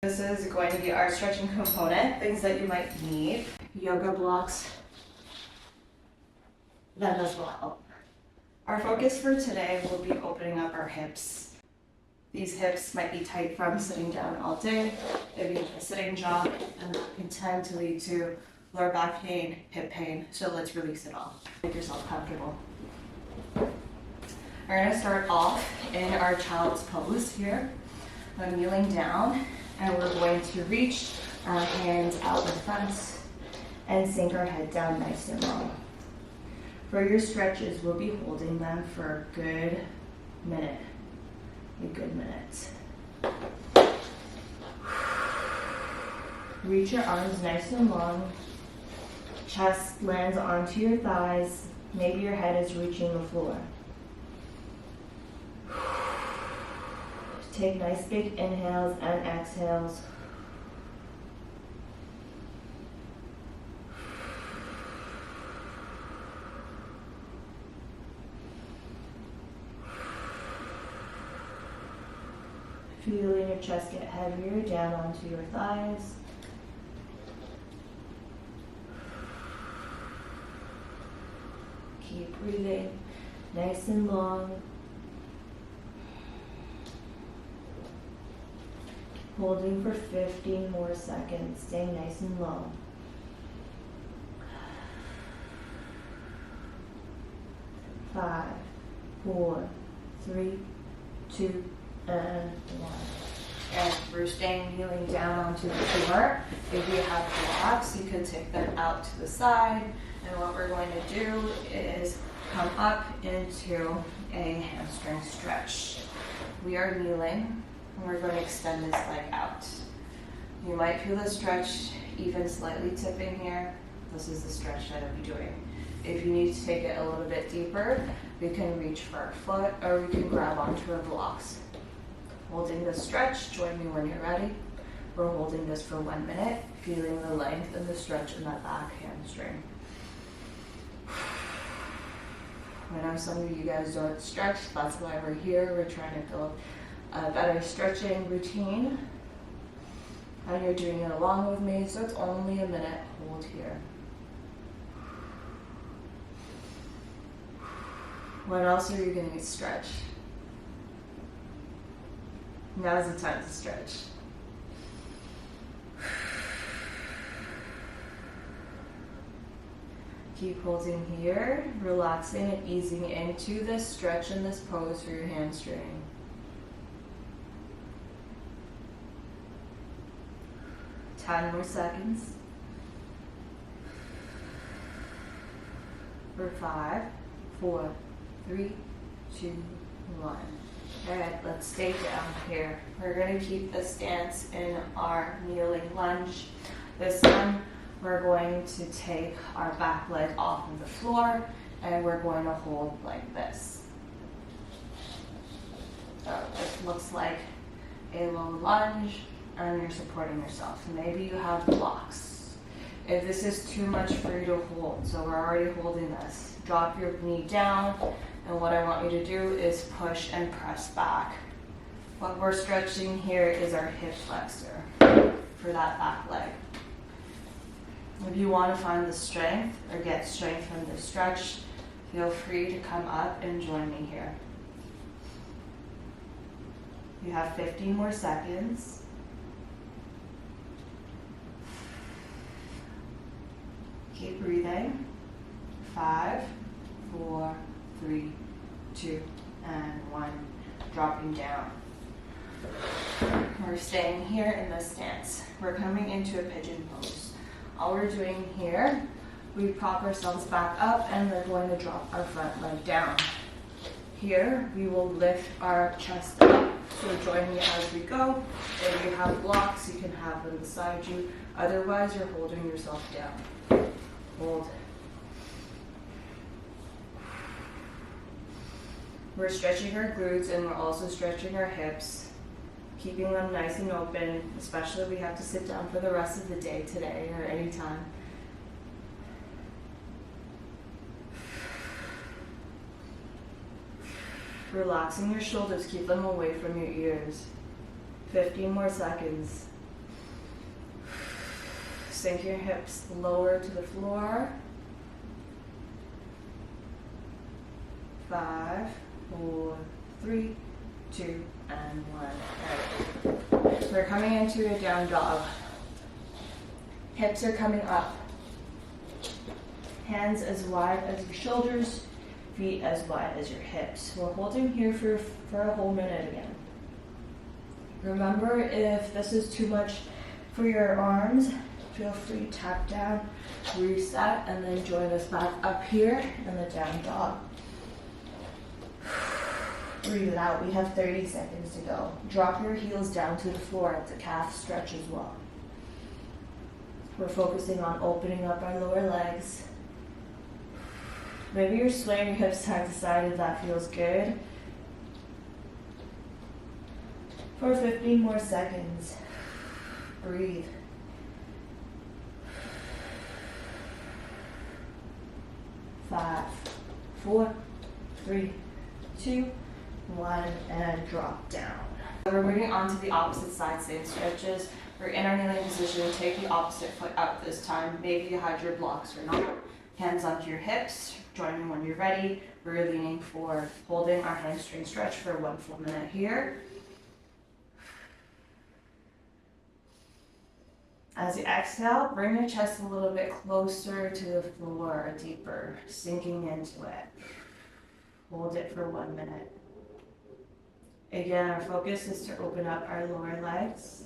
This is going to be our stretching component, things that you might need. Yoga blocks. That does will help. Our focus for today will be opening up our hips. These hips might be tight from sitting down all day. If you have a sitting job, and that can tend to lead to lower back pain, hip pain. So let's release it all. Make yourself comfortable. We're going to start off in our child's pose here. I'm kneeling down, and we're going to reach our hands out in front and sink our head down nice and low. For your stretches, we'll be holding them for a good minute. Reach your arms nice and long. Chest lands onto your thighs. Maybe your head is reaching the floor. Take nice big inhales and exhales. Feeling your chest get heavier down onto your thighs. Keep breathing nice and long. Holding for 15 more seconds, staying nice and low. 5, 4, 3, 2, and 1. And we're staying kneeling down onto the floor. If you have blocks, you can take them out to the side. And what we're going to do is come up into a hamstring stretch. We are kneeling, and we're going to extend this leg out. You might feel the stretch even slightly tipping here. This is the stretch that I'll be doing. If you need to take it a little bit deeper, we can reach for our foot or we can grab onto our blocks. Holding the stretch, join me when you're ready. We're holding this for 1 minute, feeling the length and the stretch in that back hamstring. I know some of you guys don't stretch, that's why we're here. We're trying to build a better stretching routine. And you're doing it along with me, so it's only a minute. Hold here. When else are you going to stretch? Now's the time to stretch. Keep holding here, relaxing and easing into this stretch in this pose for your hamstring. Ten more seconds. For 5, 4, 3, 2, 1. Alright, let's stay down here. We're going to keep the stance in our kneeling lunge. This time, we're going to take our back leg off of the floor and we're going to hold like this. So this looks like a low lunge and you're supporting yourself. Maybe you have blocks. If this is too much for you to hold, so we're already holding this, drop your knee down, and what I want you to do is push and press back. What we're stretching here is our hip flexor for that back leg. If you want to find the strength or get strength from the stretch, feel free to come up and join me here. You have 15 more seconds. Keep breathing. 5, 4, 3, 2, and 1. Dropping down. We're staying here in this stance. We're coming into a pigeon pose. All we're doing here, we prop ourselves back up and we're going to drop our front leg down. Here, we will lift our chest up. So join me as we go. If you have blocks, you can have them beside you. Otherwise, you're holding yourself down. Hold. We're stretching our glutes and we're also stretching our hips, keeping them nice and open, especially if we have to sit down for the rest of the day today or anytime. Relaxing your shoulders, keep them away from your ears. 15 more seconds. Sink your hips lower to the floor. 5, 4, 3, 2, and 1. Alright. We're coming into a down dog. Hips are coming up. Hands as wide as your shoulders, feet as wide as your hips. We're holding here for a whole minute again. Remember, if this is too much for your arms, feel free to tap down, reset, and then join us back up here in the down dog. Breathe it out. We have 30 seconds to go. Drop your heels down to the floor. It's a calf stretch as well. We're focusing on opening up our lower legs. Maybe you're swaying your hips side to side if that feels good. For 15 more seconds. Breathe. 5, 4, 3, 2, 1, and drop down. We're moving on to the opposite side, same stretches. We're in our kneeling position. Take the opposite foot out this time. Maybe you had your blocks or not. Hands onto your hips. Join me when you're ready. We're leaning forward, holding our hamstring stretch for 1 full minute here. As you exhale, bring your chest a little bit closer to the floor, deeper, sinking into it. Hold it for 1 minute. Again, our focus is to open up our lower legs,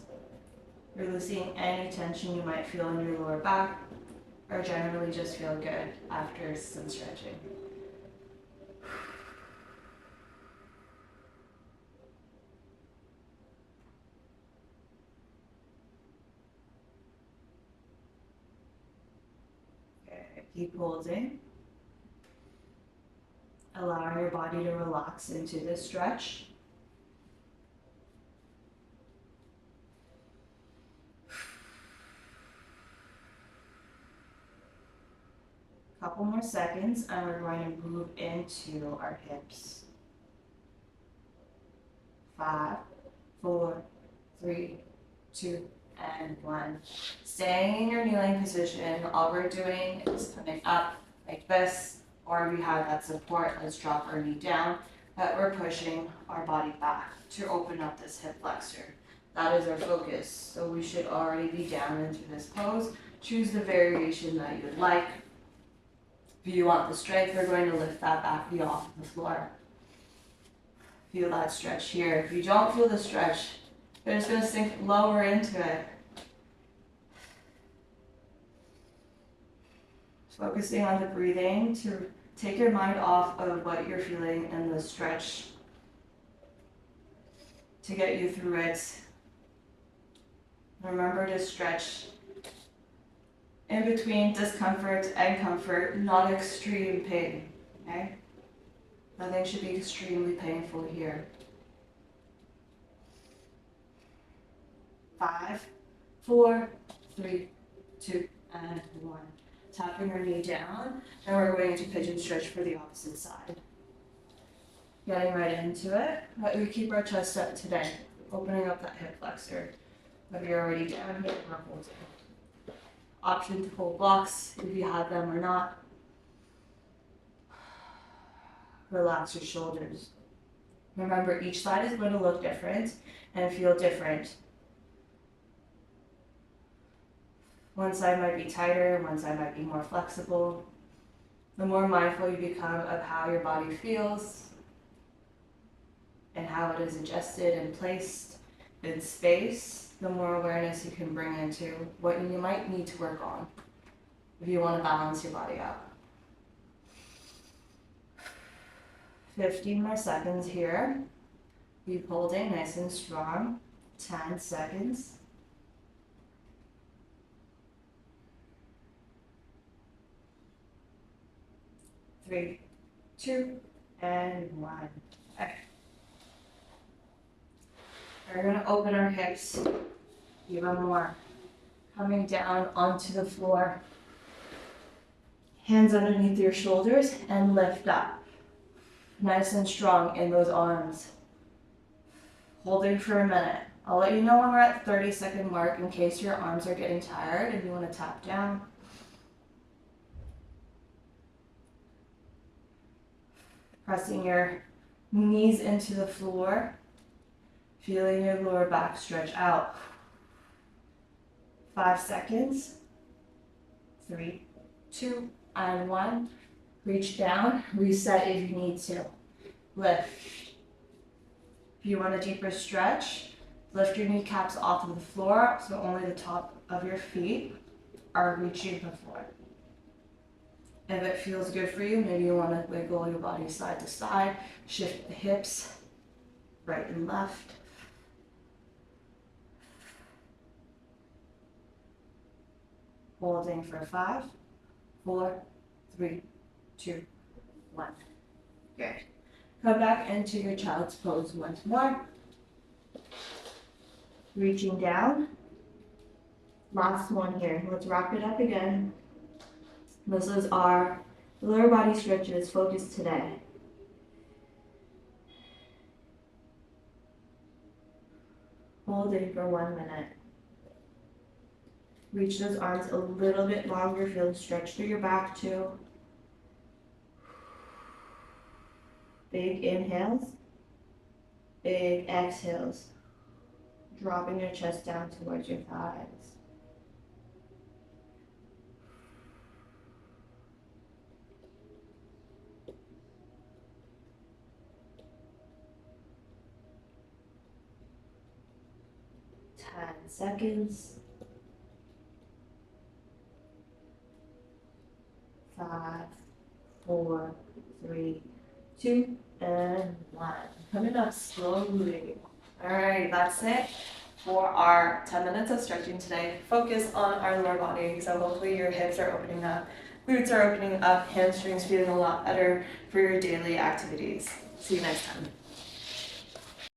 releasing any tension you might feel in your lower back, or generally just feel good after some stretching. Keep holding. Allowing your body to relax into this stretch. Couple more seconds and we're going to move into our hips. 5, 4, 3, 2, and 1. Staying in your kneeling position, all we're doing is coming up like this, or if you have that support, let's drop our knee down, but we're pushing our body back to open up this hip flexor. That is our focus, so we should already be down into this pose. Choose the variation that you would like. If you want the strength, we're going to lift that back knee off the floor. Feel that stretch here. If you don't feel the stretch, you're just going to sink lower into it. Focusing on the breathing to take your mind off of what you're feeling in the stretch to get you through it. Remember to stretch in between discomfort and comfort, not extreme pain, okay? Nothing should be extremely painful here. 5, 4, 3, 2, and 1. Tapping our knee down, and we're going to pigeon stretch for the opposite side. Getting right into it, but we keep our chest up today, opening up that hip flexor. If you're already down here, we're holding. Option to hold blocks if you have them or not. Relax your shoulders. Remember, each side is going to look different and feel different. One side might be tighter, one side might be more flexible. The more mindful you become of how your body feels and how it is adjusted and placed in space, the more awareness you can bring into what you might need to work on if you want to balance your body out. 15 more seconds here. Keep holding nice and strong. 10 seconds. 3, 2, and 1. Okay. We're going to open our hips even more. Coming down onto the floor. Hands underneath your shoulders and lift up. Nice and strong in those arms. Holding for a minute I'll let you know when we're at 30-second mark in case your arms are getting tired and you want to tap down. Pressing your knees into the floor, feeling your lower back stretch out. 5 seconds. 3, 2, and 1. Reach down, reset if you need to. Lift. If you want a deeper stretch, lift your kneecaps off of the floor so only the top of your feet are reaching the floor. If it feels good for you, maybe you want to wiggle your body side to side, shift the hips, right and left. Holding for 5, 4, 3, 2, 1. Good. Come back into your child's pose once more. Reaching down. Last one here. Let's wrap it up again. This is our lower body stretches focused today. Holding for 1 minute. Reach those arms a little bit longer. Feel the stretch through your back too. Big inhales. Big exhales. Dropping your chest down towards your thighs. Seconds. 5, 4, 3, 2, and 1. Coming up slowly. All right, that's it for our 10 minutes of stretching today. Focus on our lower body. So hopefully your hips are opening up, glutes are opening up, hamstrings feeling a lot better for your daily activities. See you next time.